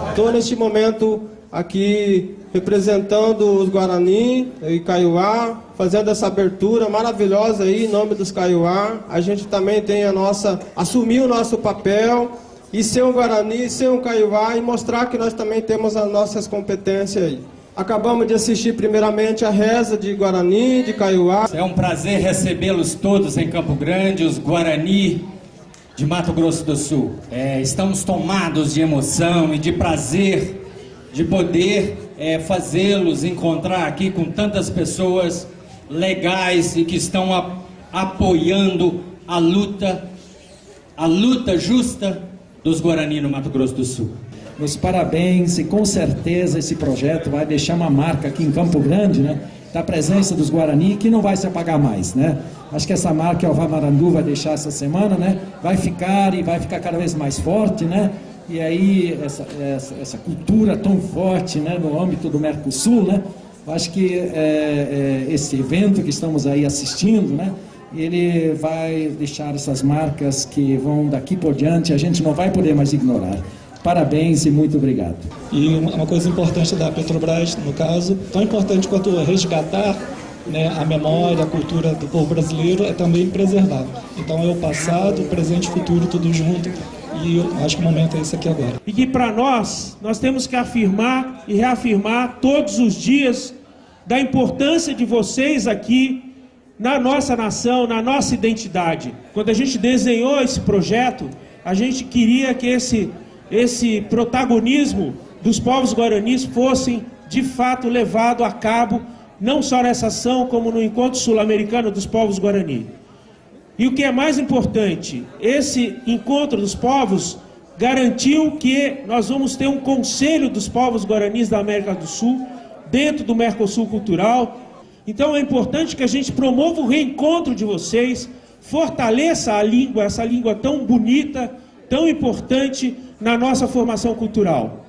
Estou neste momento aqui representando os Guarani e Kaiowá, fazendo essa abertura maravilhosa aí em nome dos Kaiowá. A gente também tem assumir o nosso papel e ser um Guarani, ser um Kaiowá e mostrar que nós também temos as nossas competências aí. Acabamos de assistir primeiramente a reza de Guarani, de Kaiowá. É um prazer recebê-los todos em Campo Grande, os Guarani de Mato Grosso do Sul. Estamos tomados de emoção e de prazer de poder fazê-los encontrar aqui com tantas pessoas legais e que estão apoiando a luta justa dos Guarani no Mato Grosso do Sul. Meus parabéns, e com certeza esse projeto vai deixar uma marca aqui em Campo Grande, né, da presença dos Guarani, que não vai se apagar mais, né? Acho que essa marca que o Alvar Marandu vai deixar essa semana, né, vai ficar cada vez mais forte, né? E aí essa cultura tão forte, né, no âmbito do Mercosul, né? Acho que esse evento que estamos aí assistindo, né, ele vai deixar essas marcas que vão daqui por diante, a gente não vai poder mais ignorar. Parabéns e muito obrigado. E uma coisa importante da Petrobras, no caso, tão importante quanto resgatar, né, a memória, a cultura do povo brasileiro, é também preservar. Então é o passado, o presente e o futuro, tudo junto. E eu acho que o momento é esse aqui agora. E que para nós temos que afirmar e reafirmar todos os dias da importância de vocês aqui na nossa nação, na nossa identidade. Quando a gente desenhou esse projeto, a gente queria que esse protagonismo dos povos guaranis fossem de fato levado a cabo, não só nessa ação, como no Encontro Sul-Americano dos Povos Guarani. E o que é mais importante, esse Encontro dos Povos garantiu que nós vamos ter um Conselho dos Povos Guaranis da América do Sul, dentro do Mercosul Cultural. Então é importante que a gente promova o reencontro de vocês, fortaleça a língua, essa língua tão bonita, tão importante na nossa formação cultural.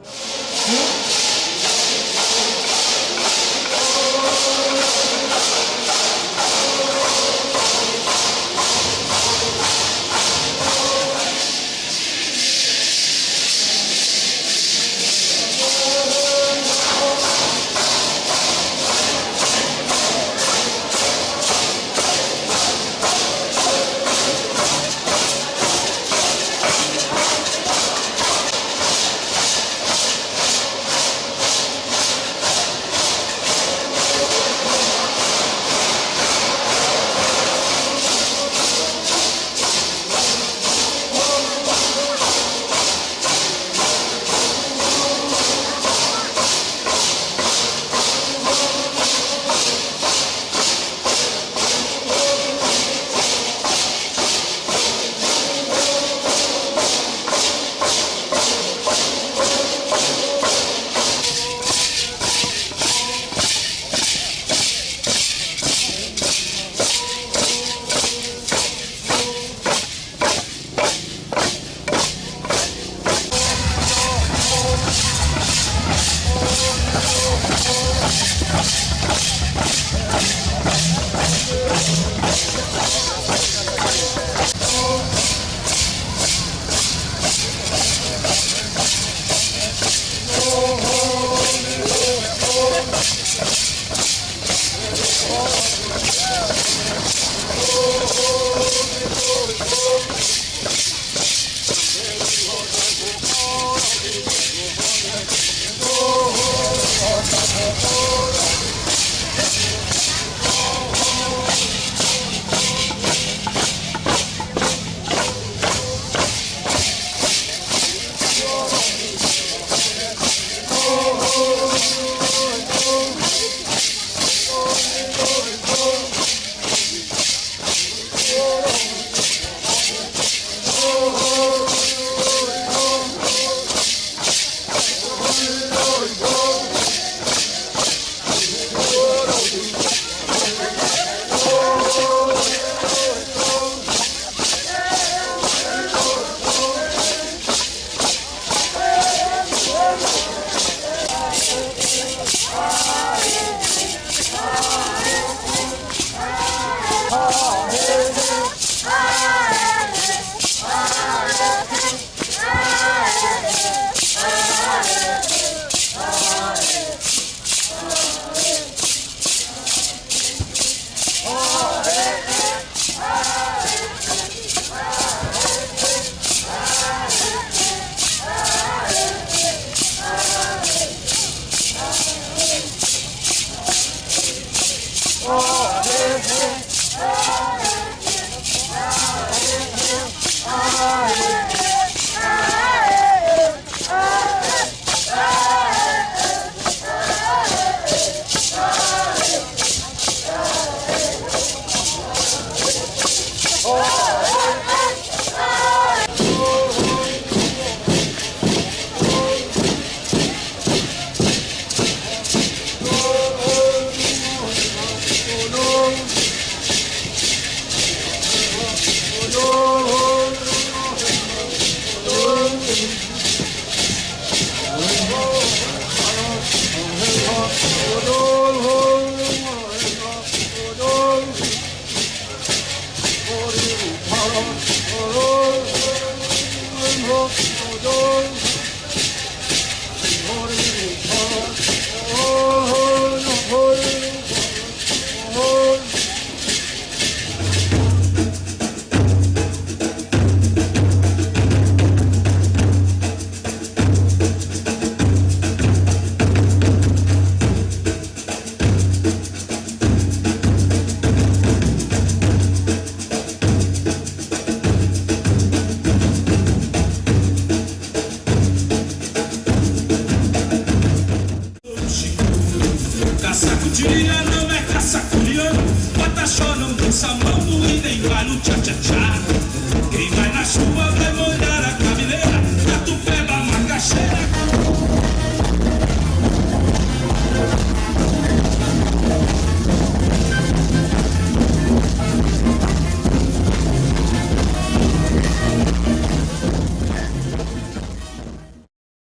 Go!